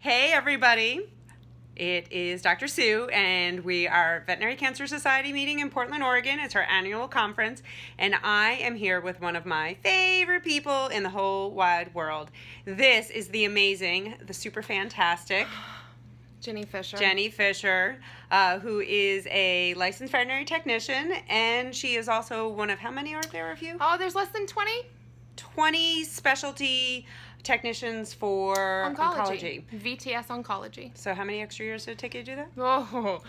Hey everybody, it is Dr. Sue and we are Veterinary Cancer Society meeting in Portland, Oregon. It's our annual conference and I am here with one of my favorite people in the whole wide world. This is the amazing, the super fantastic Jenny Fisher, who is a licensed veterinary technician, and she is also one of, how many are there of you? Oh, there's less than 20? 20 specialty technicians for oncology. VTS oncology. So how many extra years did it take you to do that? Oh,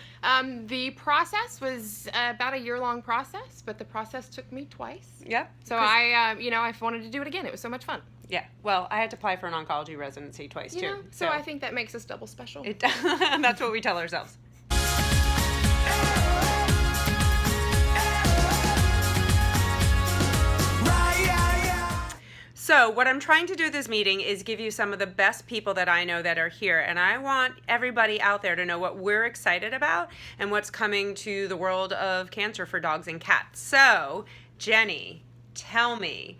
the process was about a year-long process, but the process took me twice. Yep. So I wanted to do it again. It was so much fun. Yeah. Well, I had to apply for an oncology residency twice too. So I think that makes us double special. That's what we tell ourselves. So what I'm trying to do this meeting is give you some of the best people that I know that are here, and I want everybody out there to know what we're excited about and what's coming to the world of cancer for dogs and cats. So, Jenny, tell me,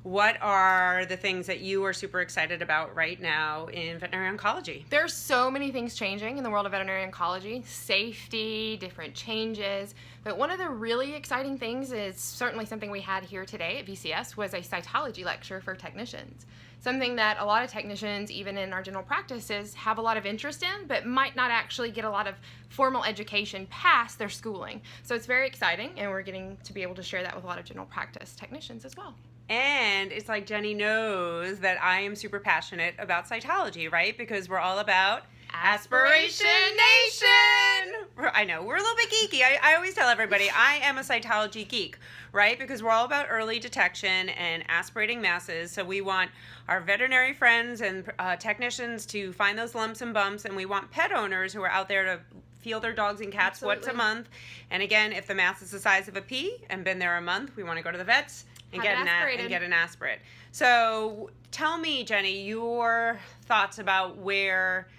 what are the things that you are super excited about right now in veterinary oncology? There's so many things changing in the world of veterinary oncology, safety, different changes, but one of the really exciting things is certainly something we had here today at VCS was a cytology lecture for technicians. Something that a lot of technicians, even in our general practices, have a lot of interest in, but might not actually get a lot of formal education past their schooling. So it's very exciting, and we're getting to be able to share that with a lot of general practice technicians as well. And it's like Jenny knows that I am super passionate about cytology, right? Because we're all about Aspiration Nation! I know, we're a little bit geeky. I always tell everybody I am a cytology geek, right? Because we're all about early detection and aspirating masses. So we want our veterinary friends and technicians to find those lumps and bumps, and we want pet owners who are out there to feel their dogs and cats once a month. And again, if the mass is the size of a pea and been there a month, we want to go to the vets and get an aspirate. So tell me, Jenny, your thoughts about where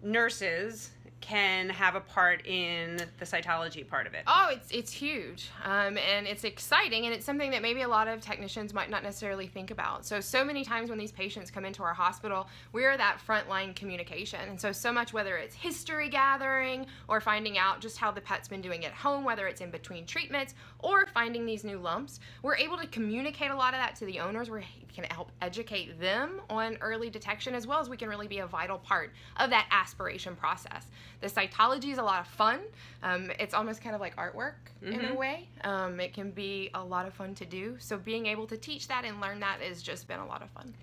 nurses can have a part in the cytology part of it. Oh, it's huge, and it's exciting, and it's something that maybe a lot of technicians might not necessarily think about. So many times when these patients come into our hospital, we're that frontline communication, and so much, whether it's history gathering or finding out just how the pet's been doing at home, whether it's in between treatments or finding these new lumps, we're able to communicate a lot of that to the owners. We can help educate them on early detection, as well as we can really be a vital part of that aspiration process. The cytology is a lot of fun. It's almost kind of like artwork in a way. It can be a lot of fun to do. So being able to teach that and learn that has just been a lot of fun.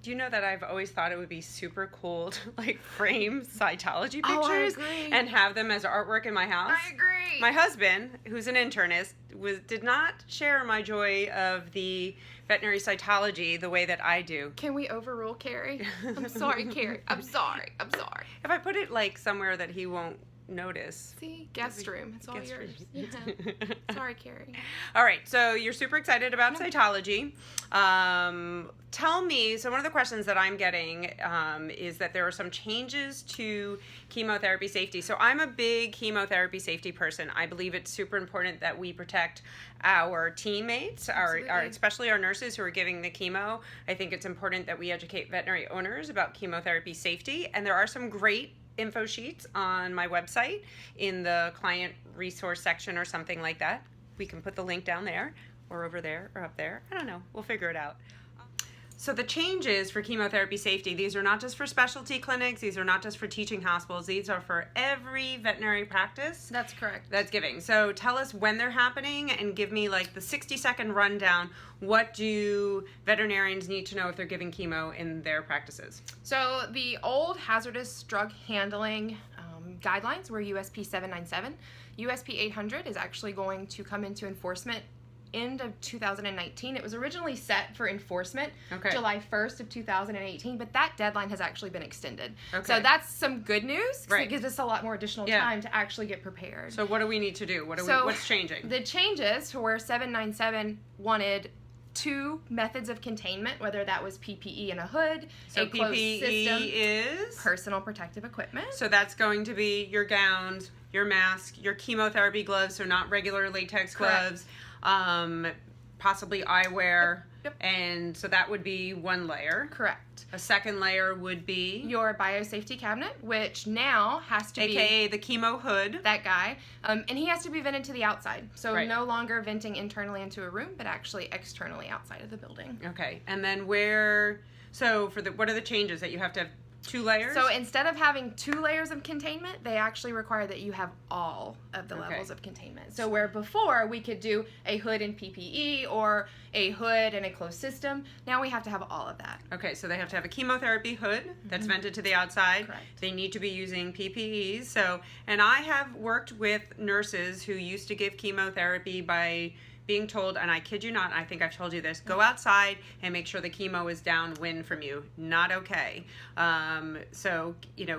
Do you know that I've always thought it would be super cool to like frame cytology pictures and have them as artwork in my house? I agree. My husband, who's an internist, did not share my joy of the veterinary cytology the way that I do. Can we overrule Carrie? I'm sorry, Carrie. I'm sorry. If I put it like somewhere that he won't notice. See, guest room. It's all yours. Yeah. Sorry, Carrie. All right, so you're super excited about cytology. Tell me, so one of the questions that I'm getting is that there are some changes to chemotherapy safety. So I'm a big chemotherapy safety person. I believe it's super important that we protect our teammates, especially our nurses who are giving the chemo. I think it's important that we educate veterinary owners about chemotherapy safety, and there are some great info sheets on my website in the client resource section or something like that. We can put the link down there or over there or up there. I don't know. We'll figure it out. So the changes for chemotherapy safety, these are not just for specialty clinics, these are not just for teaching hospitals, these are for every veterinary practice. That's correct. That's giving. So tell us when they're happening and give me like the 60-second rundown. What do veterinarians need to know if they're giving chemo in their practices? So the old hazardous drug handling guidelines were USP 797. USP 800 is actually going to come into enforcement end of 2019. It was originally set for enforcement July 1st of 2018, but that deadline has actually been extended. So that's some good news, because it gives us a lot more additional time to actually get prepared. So what do we need to do? What's changing? The changes to where 797 wanted 2 methods of containment, whether that was PPE in a hood, so a closed system, is personal protective equipment. So that's going to be your gowns, your mask, your chemotherapy gloves, so not regular latex gloves, possibly eyewear. Yep. And so that would be one layer. Correct. A second layer would be your biosafety cabinet, which now has to be AKA the chemo hood. That guy. And he has to be vented to the outside. So Right. no longer venting internally into a room, but actually externally outside of the building. Okay. And then what are the changes that you have to have 2 layers? So instead of having 2 layers of containment, they actually require that you have all of the levels of containment. So where before we could do a hood and PPE or a hood and a closed system, now we have to have all of that. Okay, so they have to have a chemotherapy hood that's vented to the outside. Correct. They need to be using PPEs. And I have worked with nurses who used to give chemotherapy by being told, and I kid you not, I think I've told you this, go outside and make sure the chemo is downwind from you. Not okay. So,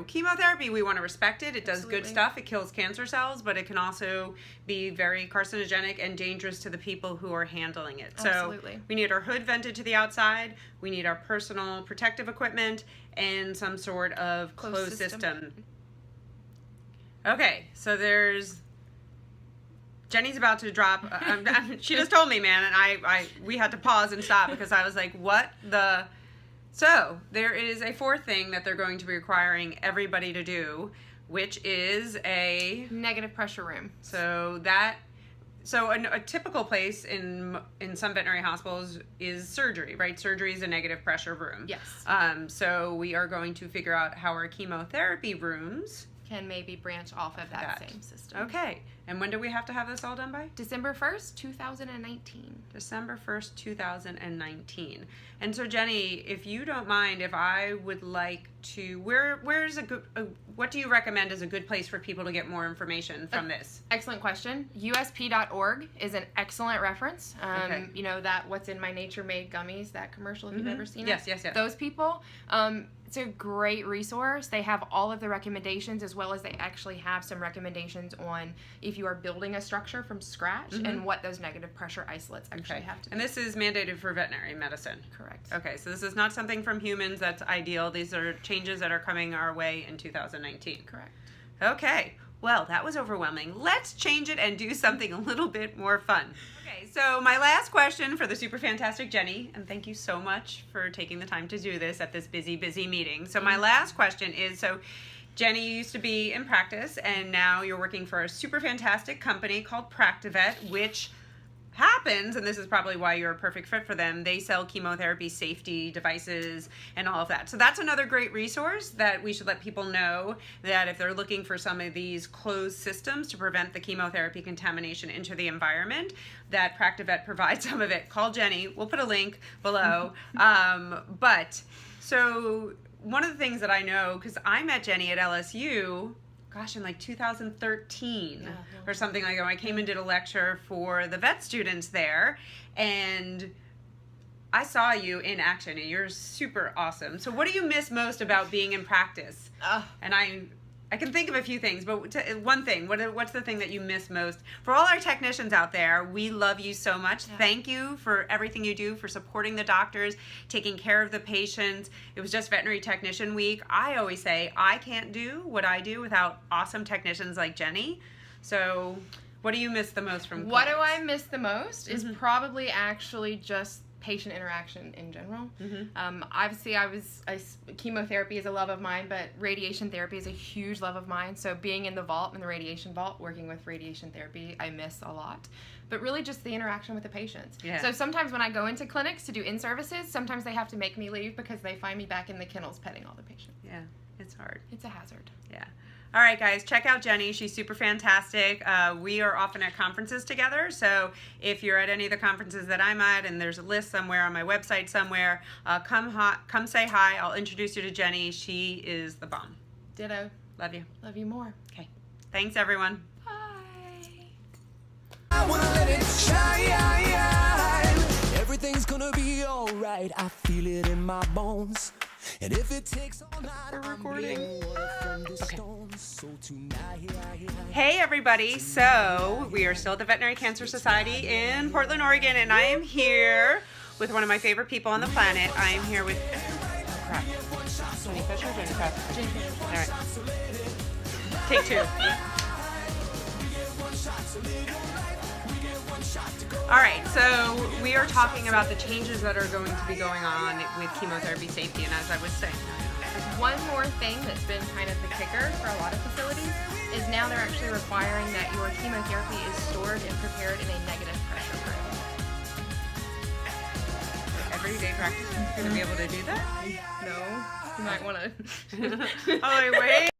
chemotherapy, we want to respect it. It does good stuff. It kills cancer cells, but it can also be very carcinogenic and dangerous to the people who are handling it. Absolutely. So we need our hood vented to the outside. We need our personal protective equipment and some sort of closed system. Okay, so Jenny's about to drop. She just told me, man, and we had to pause and stop because I was like, what the? So there is a 4th thing that they're going to be requiring everybody to do, which is a negative pressure room. So a typical place in some veterinary hospitals is surgery, right? Surgery is a negative pressure room. Yes. So we are going to figure out how our chemotherapy rooms can maybe branch off of that same system. Okay. And when do we have to have this all done by? December 1st, 2019. December 1st, 2019. And so, Jenny, if you don't mind, if I would like to, where's a good, what do you recommend is a good place for people to get more information from this? Excellent question. USP.org is an excellent reference. Okay. That What's in My Nature Made gummies, that commercial, if you've ever seen Yes. it. Those people, it's a great resource. They have all of the recommendations, as well as they actually have some recommendations on if you are building a structure from scratch and what those negative pressure isolates actually have to be. And this is mandated for veterinary medicine. Correct. Okay, so this is not something from humans that's ideal. These are changes that are coming our way in 2019. Correct. Okay, well, that was overwhelming. Let's change it and do something a little bit more fun. Okay, so my last question for the super fantastic Jenny, and thank you so much for taking the time to do this at this busy, busy meeting. So my last question is, Jenny, you used to be in practice, and now you're working for a super fantastic company called Practivet, which happens, and this is probably why you're a perfect fit for them, they sell chemotherapy safety devices and all of that. So that's another great resource that we should let people know, that if they're looking for some of these closed systems to prevent the chemotherapy contamination into the environment, that Practivet provides some of it. Call Jenny. We'll put a link below. So one of the things that I know, because I met Jenny at LSU, in like 2013 or something like that. I came and did a lecture for the vet students there, and I saw you in action, and you're super awesome. So what do you miss most about being in practice? And I can think of a few things, but one thing, what's the thing that you miss most? For all our technicians out there, we love you so much. Yeah. Thank you for everything you do, for supporting the doctors, taking care of the patients. It was just Veterinary Technician Week. I always say, I can't do what I do without awesome technicians like Jenny. So what do you miss the most from clinics? What do I miss the most is probably actually just patient interaction in general. Obviously, chemotherapy is a love of mine, but radiation therapy is a huge love of mine. So being in the vault, in the radiation vault, working with radiation therapy, I miss a lot. But really just the interaction with the patients. Yeah. So sometimes when I go into clinics to do in-services, sometimes they have to make me leave because they find me back in the kennels petting all the patients. Yeah, it's hard. It's a hazard. Yeah. All right, guys, check out Jenny. She's super fantastic. We are often at conferences together, so if you're at any of the conferences that I'm at, and there's a list somewhere on my website somewhere, come say hi. I'll introduce you to Jenny. She is the bomb. Ditto. Love you. Love you more. Okay. Thanks, everyone. Bye. I wanna let it shine. Everything's gonna be alright. I feel it in my bones. And if it takes all night, we're recording. Okay. Hey everybody, so we are still at the Veterinary Cancer Society in Portland, Oregon, and I am here with one of my favorite people on the planet. I am here with Jenny Fisher or Jenny Fisher? Jenny Fisher. All right. Take 2. All right, so we are talking about the changes that are going to be going on with chemotherapy safety, and as I was saying, One more thing that's been kind of the kicker for a lot of facilities is now they're actually requiring that your chemotherapy is stored and prepared in a negative pressure room. everyday practice is going to be able to do that? No, you might want to. Oh, wait.